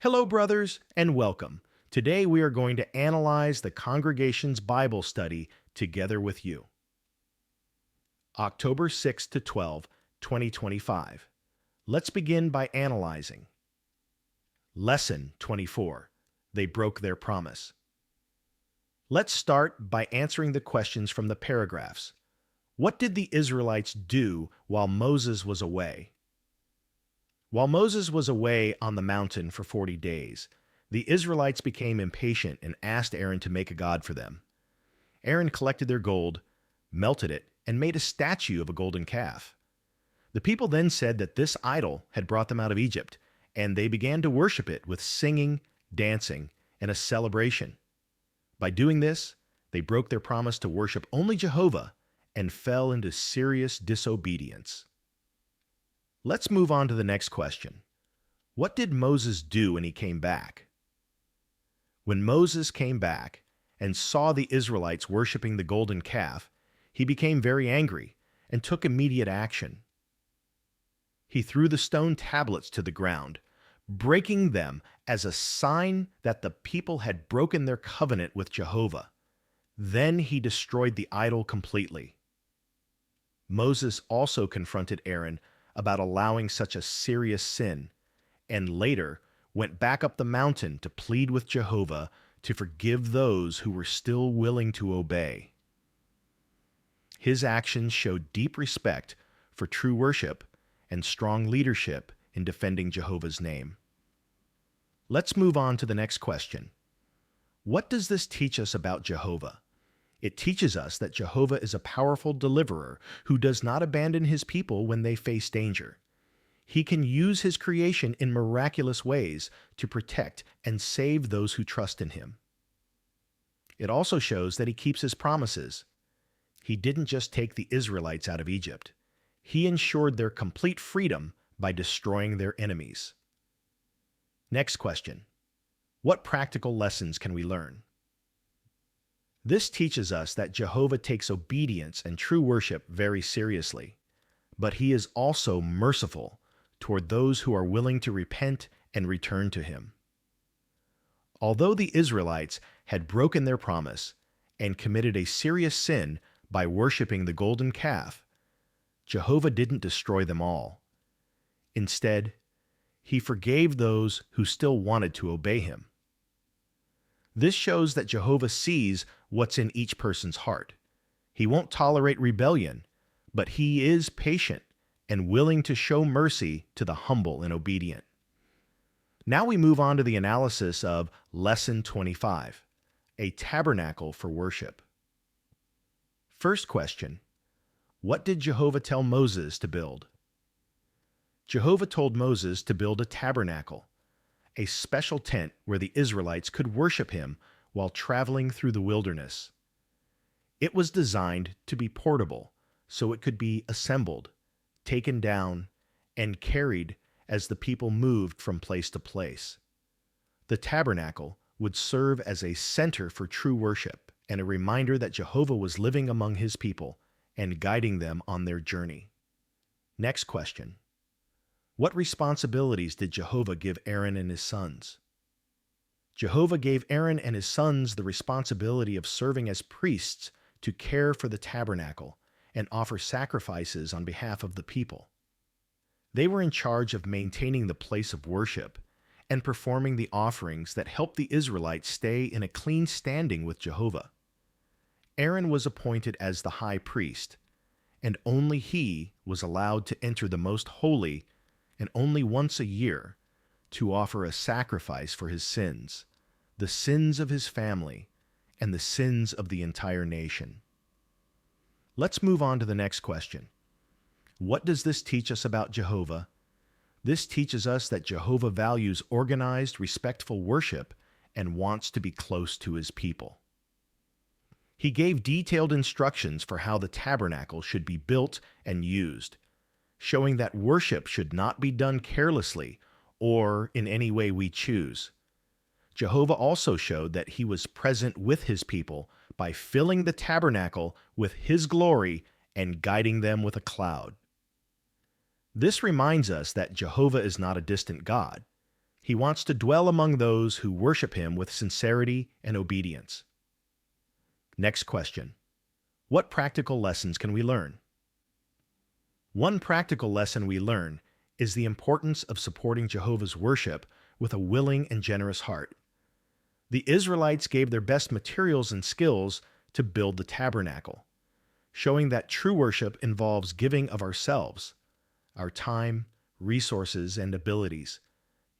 Hello, brothers, and welcome. Today we are going to analyze the congregation's Bible study together with you. October 6 to 12, 2025. Let's begin by analyzing. Lesson 24. They broke their promise. Let's start by answering the questions from the paragraphs. What did the Israelites do while Moses was away? While Moses was away on the mountain for 40 days, the Israelites became impatient and asked Aaron to make a god for them. Aaron collected their gold, melted it, and made a statue of a golden calf. The people then said that this idol had brought them out of Egypt, and they began to worship it with singing, dancing, and a celebration. By doing this, they broke their promise to worship only Jehovah and fell into serious disobedience. Let's move on to the next question. What did Moses do when he came back? When Moses came back and saw the Israelites worshiping the golden calf, he became very angry and took immediate action. He threw the stone tablets to the ground, breaking them as a sign that the people had broken their covenant with Jehovah. Then he destroyed the idol completely. Moses also confronted Aaron about allowing such a serious sin, and later went back up the mountain to plead with Jehovah to forgive those who were still willing to obey. His actions showed deep respect for true worship and strong leadership in defending Jehovah's name. Let's move on to the next question. What does this teach us about Jehovah? It teaches us that Jehovah is a powerful deliverer who does not abandon his people when they face danger. He can use his creation in miraculous ways to protect and save those who trust in him. It also shows that he keeps his promises. He didn't just take the Israelites out of Egypt. He ensured their complete freedom by destroying their enemies. Next question. What practical lessons can we learn? This teaches us that Jehovah takes obedience and true worship very seriously, but he is also merciful toward those who are willing to repent and return to him. Although the Israelites had broken their promise and committed a serious sin by worshiping the golden calf, Jehovah didn't destroy them all. Instead, he forgave those who still wanted to obey him. This shows that Jehovah sees what's in each person's heart. He won't tolerate rebellion, but he is patient and willing to show mercy to the humble and obedient. Now we move on to the analysis of Lesson 25, a tabernacle for worship. First question, what did Jehovah tell Moses to build? Jehovah told Moses to build a tabernacle, a special tent where the Israelites could worship him while traveling through the wilderness. It was designed to be portable, so it could be assembled, taken down, and carried as the people moved from place to place. The tabernacle would serve as a center for true worship and a reminder that Jehovah was living among his people and guiding them on their journey. Next question. What responsibilities did Jehovah give Aaron and his sons? Jehovah gave Aaron and his sons the responsibility of serving as priests to care for the tabernacle and offer sacrifices on behalf of the people. They were in charge of maintaining the place of worship and performing the offerings that helped the Israelites stay in a clean standing with Jehovah. Aaron was appointed as the high priest, and only he was allowed to enter the most holy and only once a year to offer a sacrifice for his sins, the sins of his family, and the sins of the entire nation. Let's move on to the next question. What does this teach us about Jehovah? This teaches us that Jehovah values organized, respectful worship and wants to be close to his people. He gave detailed instructions for how the tabernacle should be built and used, showing that worship should not be done carelessly or in any way we choose. Jehovah also showed that he was present with his people by filling the tabernacle with his glory and guiding them with a cloud. This reminds us that Jehovah is not a distant God. He wants to dwell among those who worship him with sincerity and obedience. Next question. What practical lessons can we learn? One practical lesson we learn is the importance of supporting Jehovah's worship with a willing and generous heart. The Israelites gave their best materials and skills to build the tabernacle, showing that true worship involves giving of ourselves, our time, resources, and abilities,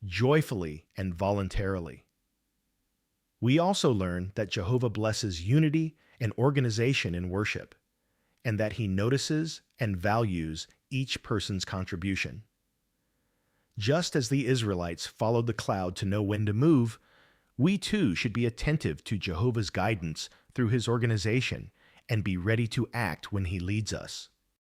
joyfully and voluntarily. We also learn that Jehovah blesses unity and organization in worship, and that he notices and values each person's contribution. Just as the Israelites followed the cloud to know when to move, we too should be attentive to Jehovah's guidance through his organization and be ready to act when he leads us.